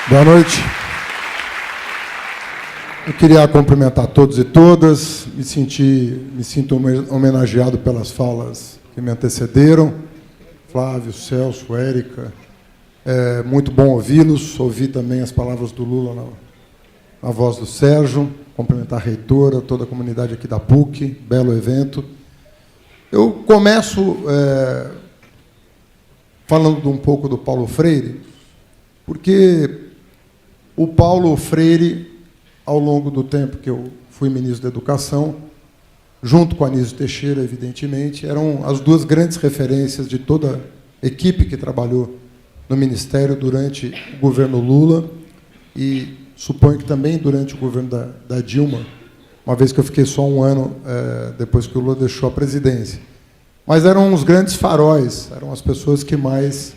Boa noite. Eu queria cumprimentar todos e todas, me sinto homenageado pelas falas que me antecederam, Flávio, Celso, Érica. É muito bom ouvi-los, ouvi também as palavras do Lula na voz do Sérgio, cumprimentar a reitora, toda a comunidade aqui da PUC, belo evento. Eu começo falando um pouco do Paulo Freire, porque o Paulo Freire, ao longo do tempo que eu fui ministro da Educação, junto com Anísio Teixeira, evidentemente, eram as duas grandes referências de toda a equipe que trabalhou no Ministério durante o governo Lula e suponho que também durante o governo da Dilma, uma vez que eu fiquei só um ano depois que o Lula deixou a presidência. Mas eram os grandes faróis, eram as pessoas que mais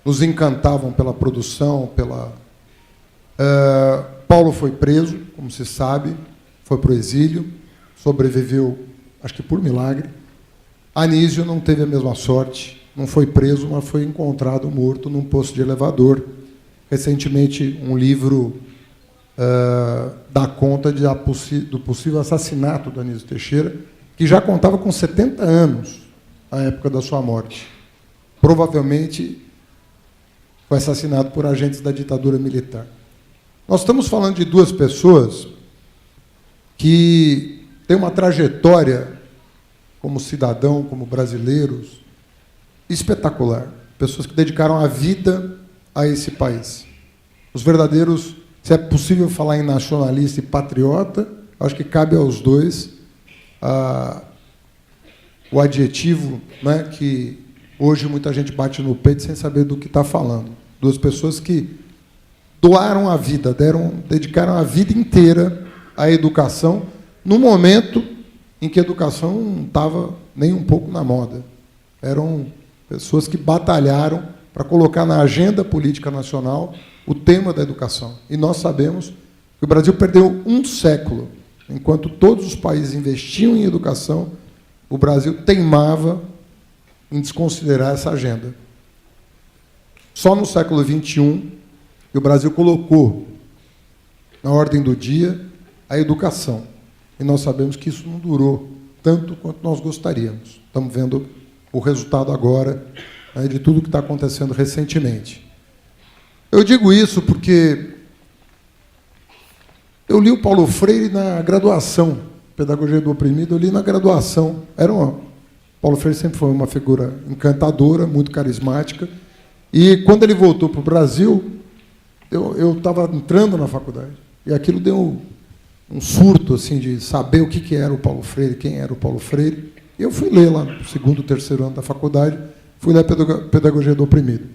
nos encantavam pela produção, Paulo foi preso, como se sabe, foi para o exílio, sobreviveu, acho que por milagre. Anísio não teve a mesma sorte, não foi preso, mas foi encontrado morto num posto de elevador. Recentemente, um livro dá conta do possível assassinato do Anísio Teixeira, que já contava com 70 anos à época da sua morte. Provavelmente foi assassinado por agentes da ditadura militar. Nós estamos falando de duas pessoas que têm uma trajetória como cidadão, como brasileiros, espetacular. Pessoas que dedicaram a vida a esse país. Os verdadeiros, se é possível falar em nacionalista e patriota, acho que cabe aos dois o adjetivo, né, que hoje muita gente bate no peito sem saber do que está falando. Duas pessoas que doaram a vida, dedicaram a vida inteira à educação, no momento em que a educação não estava nem um pouco na moda. Eram pessoas que batalharam para colocar na agenda política nacional o tema da educação. E nós sabemos que o Brasil perdeu um século. Enquanto todos os países investiam em educação, o Brasil teimava em desconsiderar essa agenda. Só no século XXI, que o Brasil colocou na ordem do dia a educação. E nós sabemos que isso não durou tanto quanto nós gostaríamos. Estamos vendo o resultado agora, né, de tudo que está acontecendo recentemente. Eu digo isso porque eu li o Paulo Freire na graduação, Pedagogia do Oprimido, eu li na graduação. Paulo Freire sempre foi uma figura encantadora, muito carismática, e quando ele voltou para o Brasil, eu estava entrando na faculdade, e aquilo deu um surto assim, de saber o que era o Paulo Freire, quem era o Paulo Freire. E eu fui ler lá no segundo, terceiro ano da faculdade, fui ler Pedagogia do Oprimido.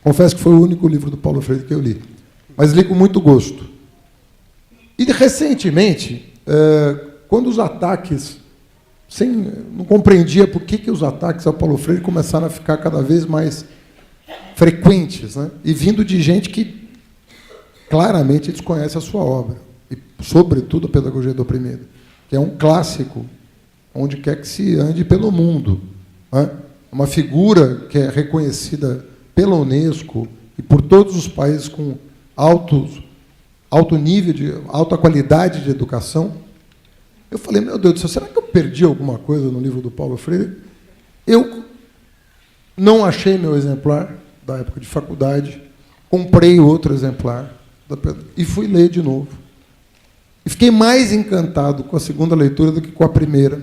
Confesso que foi o único livro do Paulo Freire que eu li, mas li com muito gosto. E, recentemente, quando os ataques, não compreendia por que os ataques ao Paulo Freire começaram a ficar cada vez mais frequentes, né? E vindo de gente que claramente desconhece a sua obra, e, sobretudo, a Pedagogia do Oprimido, que é um clássico, onde quer que se ande pelo mundo, né? Uma figura que é reconhecida pela Unesco e por todos os países com alto nível, alta qualidade de educação. Eu falei, meu Deus do céu, será que eu perdi alguma coisa no livro do Paulo Freire? Eu não achei meu exemplar da época de faculdade, comprei outro exemplar e fui ler de novo. E fiquei mais encantado com a segunda leitura do que com a primeira.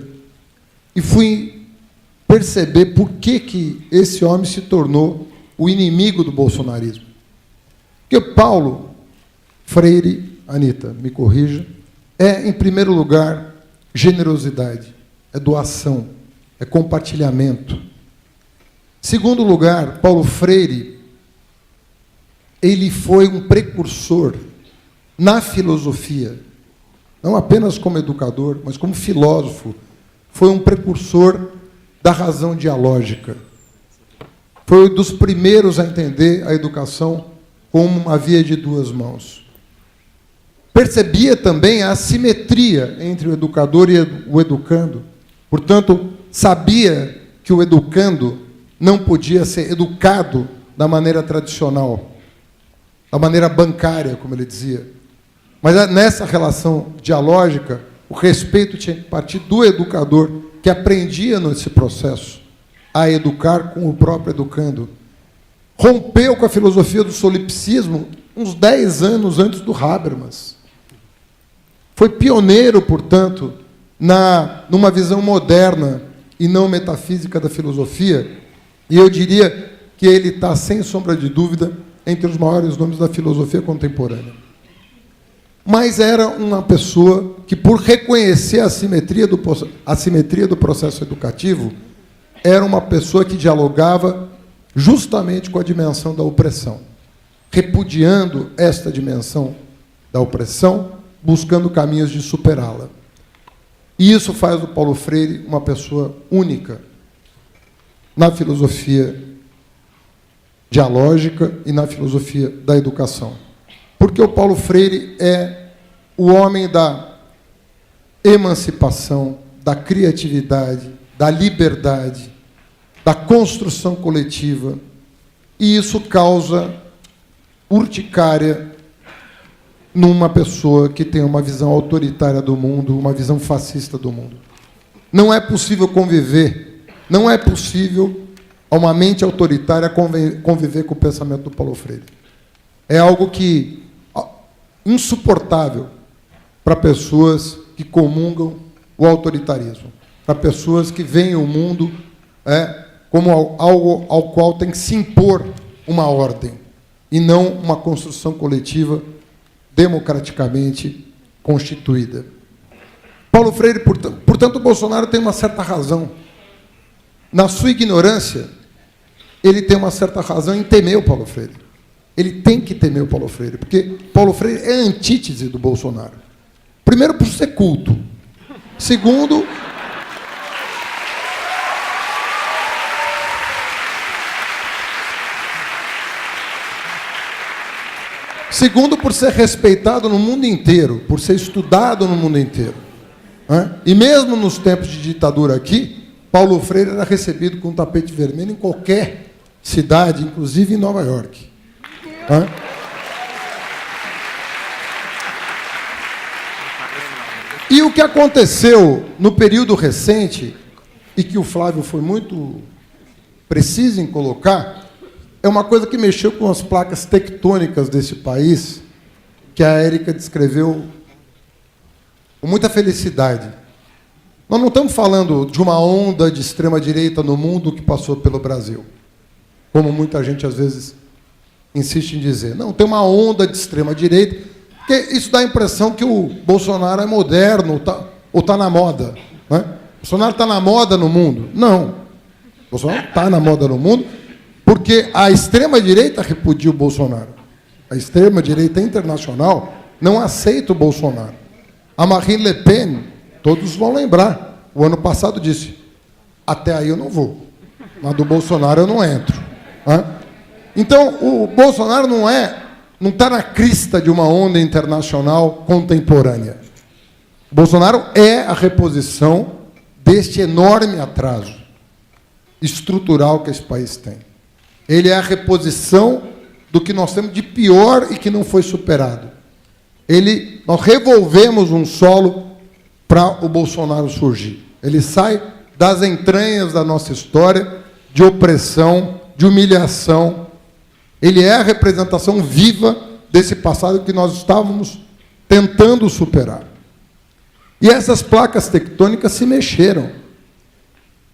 E fui perceber por que esse homem se tornou o inimigo do bolsonarismo. Porque Paulo Freire, Anita, me corrija, em primeiro lugar, generosidade, é doação, é compartilhamento. Segundo lugar, Paulo Freire, ele foi um precursor na filosofia, não apenas como educador, mas como filósofo. Foi um precursor da razão dialógica. Foi um dos primeiros a entender a educação como uma via de duas mãos. Percebia também a assimetria entre o educador e o educando. Portanto, sabia que o educando não podia ser educado da maneira tradicional. da maneira bancária, como ele dizia. Mas nessa relação dialógica, o respeito tinha que partir do educador, que aprendia nesse processo a educar com o próprio educando. Rompeu com a filosofia do solipsismo uns 10 anos antes do Habermas. Foi pioneiro, portanto, numa visão moderna e não metafísica da filosofia, e eu diria que ele está, sem sombra de dúvida, entre os maiores nomes da filosofia contemporânea. Mas era uma pessoa que, por reconhecer a assimetria do processo educativo, era uma pessoa que dialogava justamente com a dimensão da opressão, repudiando esta dimensão da opressão, buscando caminhos de superá-la. E isso faz do Paulo Freire uma pessoa única na filosofia dialógica e na filosofia da educação. Porque o Paulo Freire é o homem da emancipação, da criatividade, da liberdade, da construção coletiva, e isso causa urticária numa pessoa que tem uma visão autoritária do mundo, uma visão fascista do mundo. Não é possível conviver, não é possível a uma mente autoritária conviver com o pensamento do Paulo Freire. É algo que insuportável para pessoas que comungam o autoritarismo, para pessoas que veem o mundo como algo ao qual tem que se impor uma ordem, e não uma construção coletiva democraticamente constituída. Paulo Freire, portanto, o Bolsonaro tem uma certa razão. Na sua ignorância, ele tem uma certa razão em temer o Paulo Freire. Ele tem que temer o Paulo Freire, porque Paulo Freire é a antítese do Bolsonaro. Primeiro, por ser culto. Segundo, por ser respeitado no mundo inteiro, por ser estudado no mundo inteiro. E mesmo nos tempos de ditadura aqui, Paulo Freire era recebido com um tapete vermelho em qualquer cidade, inclusive em Nova York. E o que aconteceu no período recente, e que o Flávio foi muito preciso em colocar, é uma coisa que mexeu com as placas tectônicas desse país, que a Érica descreveu com muita felicidade. Nós não estamos falando de uma onda de extrema-direita no mundo que passou pelo Brasil, como muita gente, às vezes, insiste em dizer. Não, tem uma onda de extrema-direita, porque isso dá a impressão que o Bolsonaro é moderno ou está na moda. O Bolsonaro está na moda no mundo. Não. O Bolsonaro está na moda no mundo porque a extrema-direita repudia o Bolsonaro. A extrema-direita internacional não aceita o Bolsonaro. A Marine Le Pen, todos vão lembrar, o ano passado disse, até aí eu não vou, mas do Bolsonaro eu não entro. Então, o Bolsonaro não está na crista de uma onda internacional contemporânea. O Bolsonaro é a reposição deste enorme atraso estrutural que esse país tem. Ele é a reposição do que nós temos de pior e que não foi superado. Nós revolvemos um solo para o Bolsonaro surgir. Ele sai das entranhas da nossa história de opressão, de humilhação. Ele é a representação viva desse passado que nós estávamos tentando superar. E essas placas tectônicas se mexeram.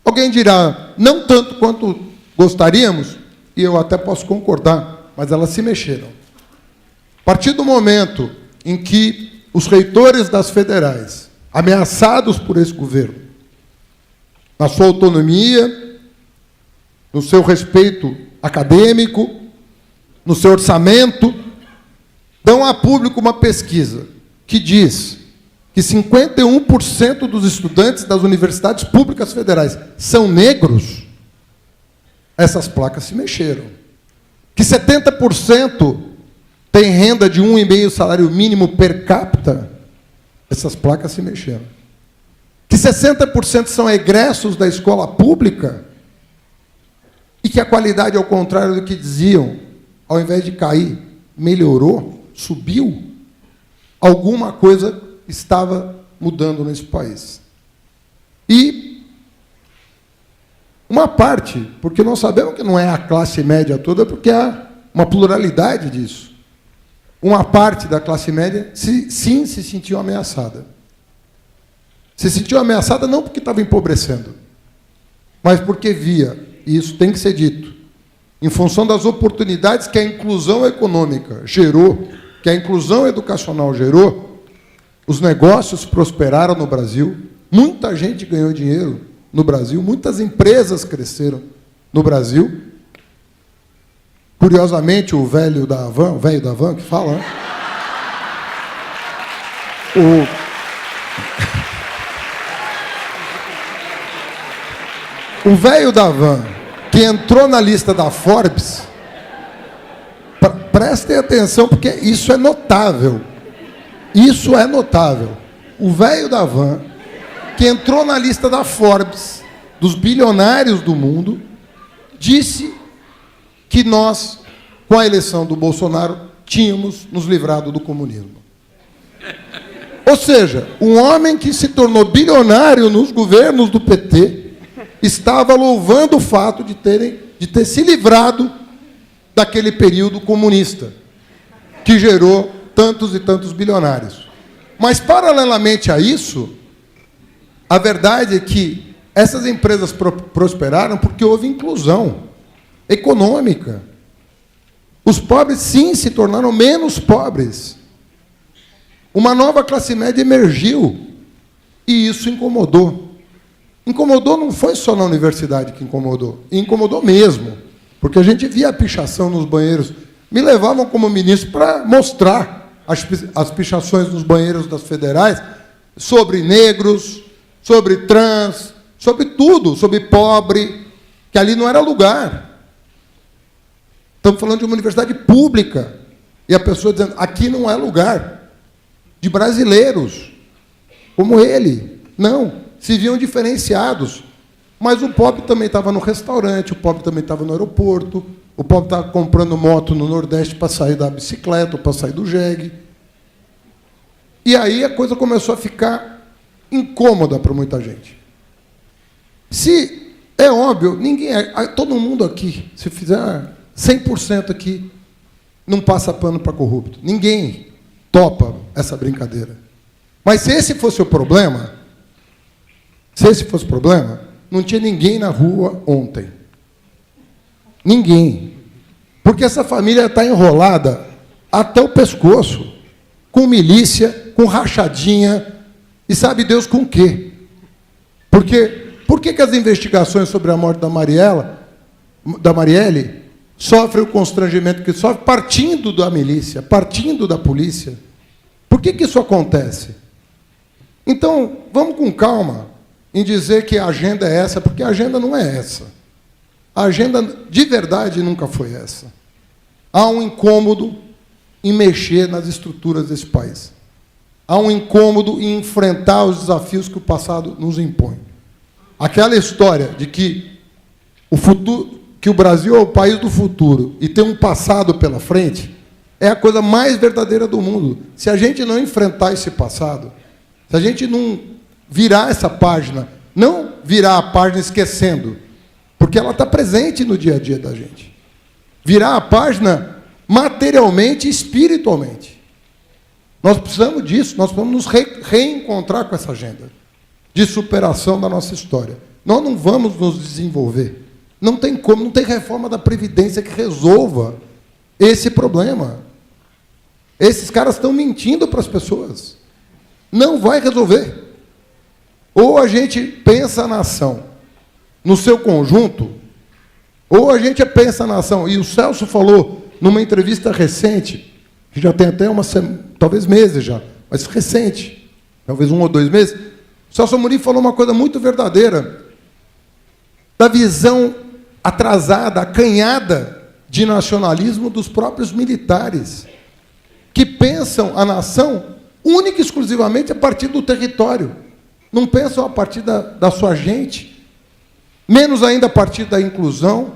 Alguém dirá, não tanto quanto gostaríamos, e eu até posso concordar, mas elas se mexeram. A partir do momento em que os reitores das federais, ameaçados por esse governo, na sua autonomia, no seu respeito acadêmico, no seu orçamento, dão a público uma pesquisa que diz que 51% dos estudantes das universidades públicas federais são negros, essas placas se mexeram. Que 70% tem renda de 1,5 salário mínimo per capita, essas placas se mexeram. Que 60% são egressos da escola pública e que a qualidade, ao contrário do que diziam, ao invés de cair, melhorou, subiu, alguma coisa estava mudando nesse país. E uma parte, porque nós sabemos que não é a classe média toda, porque há uma pluralidade disso. Uma parte da classe média, sim, se sentiu ameaçada. Se sentiu ameaçada não porque estava empobrecendo, mas porque via, e isso tem que ser dito, em função das oportunidades que a inclusão econômica gerou, que a inclusão educacional gerou, os negócios prosperaram no Brasil, muita gente ganhou dinheiro no Brasil, muitas empresas cresceram no Brasil. Curiosamente, o velho da Havan que fala, né? O velho da Havan, que entrou na lista da Forbes, prestem atenção, porque isso é notável. Isso é notável. O velho da Havan, que entrou na lista da Forbes, dos bilionários do mundo, disse que nós, com a eleição do Bolsonaro, tínhamos nos livrado do comunismo. Ou seja, um homem que se tornou bilionário nos governos do PT estava louvando o fato de ter se livrado daquele período comunista, que gerou tantos e tantos bilionários. Mas, paralelamente a isso, a verdade é que essas empresas prosperaram porque houve inclusão econômica. Os pobres, sim, se tornaram menos pobres. Uma nova classe média emergiu, e isso incomodou. Incomodou não foi só na universidade que incomodou, incomodou mesmo, porque a gente via a pichação nos banheiros. Me levavam como ministro para mostrar as pichações nos banheiros das federais sobre negros, sobre trans, sobre tudo, sobre pobre, que ali não era lugar. Estamos falando de uma universidade pública, e a pessoa dizendo, aqui não é lugar de brasileiros, como ele. Não, se viam diferenciados. Mas o pobre também estava no restaurante, o pobre também estava no aeroporto, o pobre estava comprando moto no Nordeste para sair da bicicleta, ou para sair do jegue. E aí a coisa começou a ficar incômoda para muita gente. Se é óbvio, todo mundo aqui, se fizer 100% aqui, não passa pano para corrupto. Ninguém topa essa brincadeira. Mas se esse fosse o problema, não tinha ninguém na rua ontem. Ninguém. Porque essa família está enrolada até o pescoço, com milícia, com rachadinha, e sabe Deus com o quê? Porque por que as investigações sobre a morte da Marielle sofrem o constrangimento que sofre partindo da milícia, partindo da polícia? Por que isso acontece? Então, vamos com calma em dizer que a agenda é essa, porque a agenda não é essa. A agenda, de verdade, nunca foi essa. Há um incômodo em mexer nas estruturas desse país. Há um incômodo em enfrentar os desafios que o passado nos impõe. Aquela história de que o Brasil é o país do futuro e tem um passado pela frente, é a coisa mais verdadeira do mundo. Se a gente não enfrentar esse passado, se a gente não virar essa página, não virar a página esquecendo, porque ela está presente no dia a dia da gente. Virar a página materialmente e espiritualmente. Nós precisamos disso, nós precisamos nos reencontrar com essa agenda de superação da nossa história. Nós não vamos nos desenvolver. Não tem como, não tem reforma da Previdência que resolva esse problema. Esses caras estão mentindo para as pessoas. Não vai resolver. Ou a gente pensa a nação no seu conjunto, ou a gente pensa a nação. E o Celso falou numa entrevista recente, que já tem até talvez meses já, mas recente, talvez 1 ou 2 meses, o Celso Amorim falou uma coisa muito verdadeira, da visão atrasada, acanhada de nacionalismo dos próprios militares, que pensam a nação única e exclusivamente a partir do território. Não pensam a partir da sua gente, menos ainda a partir da inclusão,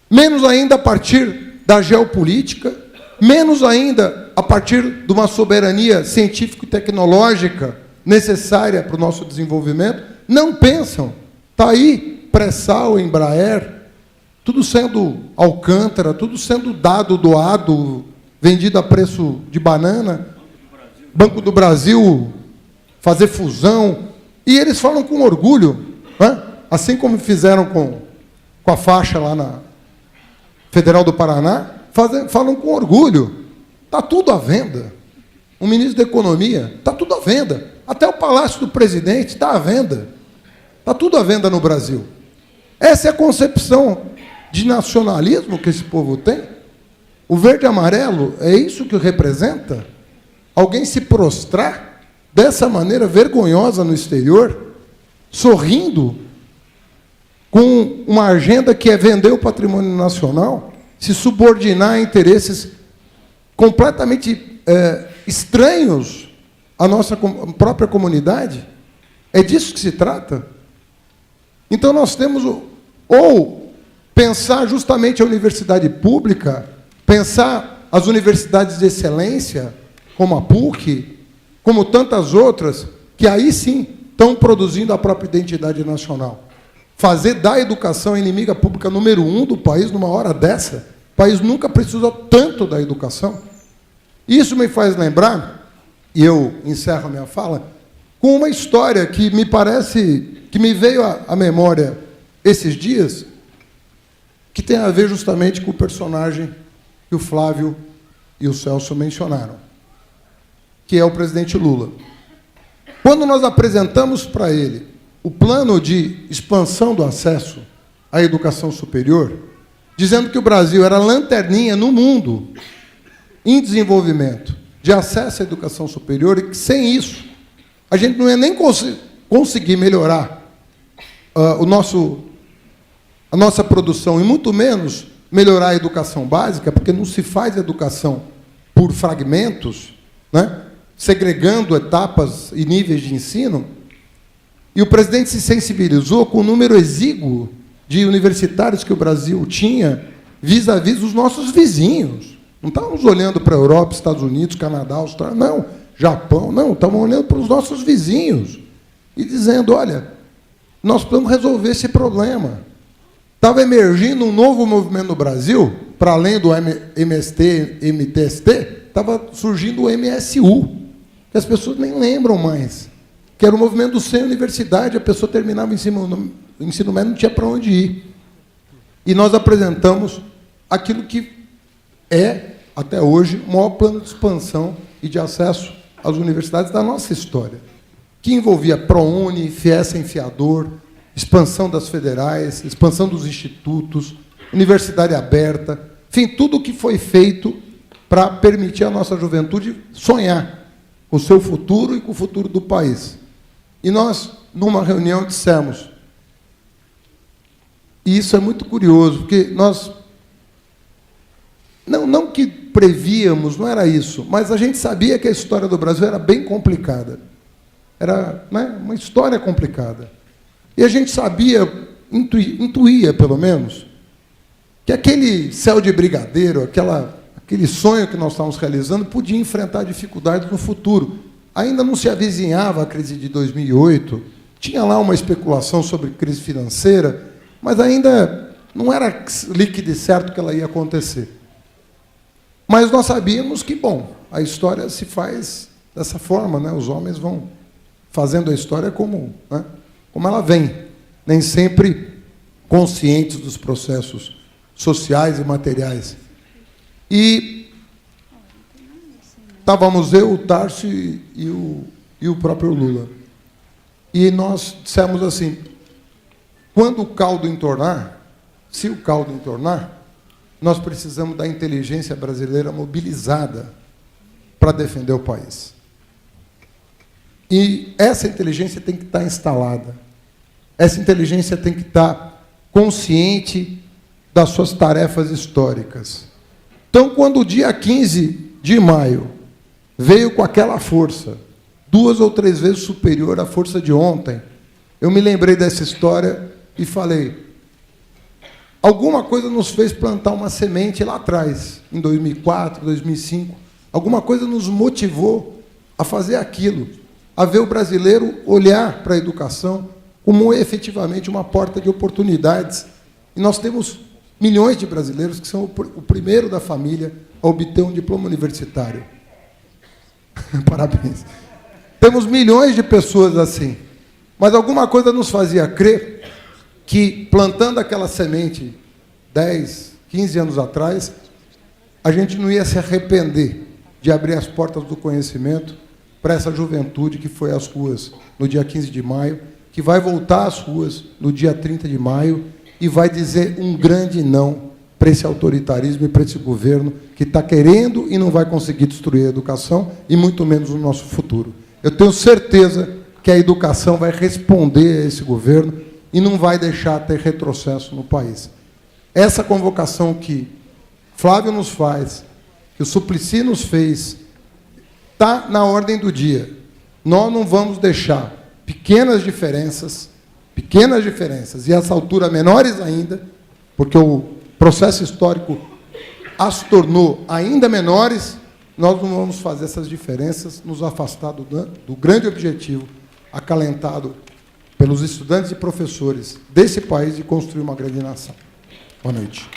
menos ainda a partir da geopolítica. menos ainda a partir de uma soberania científica e tecnológica necessária para o nosso desenvolvimento, não pensam. Está aí pré-sal, Embraer, tudo sendo Alcântara, tudo sendo doado, vendido a preço de banana, Banco do Brasil fazer fusão, e eles falam com orgulho, né? Assim como fizeram com a faixa lá na Federal do Paraná, falam com orgulho. Está tudo à venda. O ministro da Economia, está tudo à venda. Até o Palácio do Presidente está à venda. Está tudo à venda no Brasil. Essa é a concepção de nacionalismo que esse povo tem. O verde e amarelo é isso que representa? Alguém se prostrar dessa maneira vergonhosa no exterior, sorrindo, com uma agenda que é vender o patrimônio nacional, se subordinar a interesses completamente estranhos à nossa própria comunidade? É disso que se trata? Então, nós temos ou pensar justamente a universidade pública, pensar as universidades de excelência, como a PUC, como tantas outras, que aí sim estão produzindo a própria identidade nacional. Fazer da educação a inimiga pública número 1 do país numa hora dessa, o país nunca precisou tanto da educação. Isso me faz lembrar, e eu encerro a minha fala, com uma história que me parece, que me veio à memória esses dias, que tem a ver justamente com o personagem que o Flávio e o Celso mencionaram, que é o presidente Lula. Quando nós apresentamos para ele o plano de expansão do acesso à educação superior, dizendo que o Brasil era lanterninha no mundo em desenvolvimento de acesso à educação superior, e que sem isso a gente não ia nem conseguir melhorar a nossa produção, e muito menos melhorar a educação básica, porque não se faz educação por fragmentos, né? Segregando etapas e níveis de ensino. E o presidente se sensibilizou com o número exíguo de universitários que o Brasil tinha vis-à-vis os nossos vizinhos. Não estávamos olhando para a Europa, Estados Unidos, Canadá, Austrália, não, Japão, não, estávamos olhando para os nossos vizinhos e dizendo, olha, nós precisamos resolver esse problema. Estava emergindo um novo movimento no Brasil, para além do MST, MTST, estava surgindo o MSU, que as pessoas nem lembram mais, que era o movimento do sem universidade, a pessoa terminava o ensino médio, não tinha para onde ir. E nós apresentamos aquilo que é, até hoje, o maior plano de expansão e de acesso às universidades da nossa história, que envolvia ProUni, FIES Enfiador, expansão das federais, expansão dos institutos, universidade aberta, enfim, tudo o que foi feito para permitir à nossa juventude sonhar com o seu futuro e com o futuro do país. E nós, numa reunião, dissemos, e isso é muito curioso, porque nós, não que prevíamos, não era isso, mas a gente sabia que a história do Brasil era bem complicada. Era, né, uma história complicada. E a gente sabia, intuía, pelo menos, que aquele céu de brigadeiro, aquele sonho que nós estávamos realizando, podia enfrentar dificuldades no futuro. Ainda não se avizinhava a crise de 2008, tinha lá uma especulação sobre crise financeira, mas ainda não era líquido e certo que ela ia acontecer. Mas nós sabíamos que, bom, a história se faz dessa forma, né? Os homens vão fazendo a história como ela vem, nem sempre conscientes dos processos sociais e materiais. E estávamos eu, o Tarso e o próprio Lula. E nós dissemos assim, quando o caldo entornar, se o caldo entornar, nós precisamos da inteligência brasileira mobilizada para defender o país. E essa inteligência tem que estar instalada. Essa inteligência tem que estar consciente das suas tarefas históricas. Então, quando o dia 15 de maio veio com aquela força, 2 ou 3 vezes superior à força de ontem, eu me lembrei dessa história e falei, alguma coisa nos fez plantar uma semente lá atrás, em 2004, 2005. Alguma coisa nos motivou a fazer aquilo, a ver o brasileiro olhar para a educação como efetivamente uma porta de oportunidades. E nós temos milhões de brasileiros que são o primeiro da família a obter um diploma universitário. Parabéns. Temos milhões de pessoas assim. Mas alguma coisa nos fazia crer que, plantando aquela semente 10, 15 anos atrás, a gente não ia se arrepender de abrir as portas do conhecimento para essa juventude que foi às ruas no dia 15 de maio, que vai voltar às ruas no dia 30 de maio e vai dizer um grande não para esse autoritarismo e para esse governo que está querendo e não vai conseguir destruir a educação e muito menos o nosso futuro. Eu tenho certeza que a educação vai responder a esse governo e não vai deixar ter retrocesso no país. Essa convocação que Flávio nos faz, que o Suplicy nos fez, está na ordem do dia. Nós não vamos deixar pequenas diferenças, e a essa altura menores ainda, porque o processo histórico as tornou ainda menores, nós não vamos fazer essas diferenças, nos afastar do grande objetivo acalentado pelos estudantes e professores desse país de construir uma grande nação. Boa noite.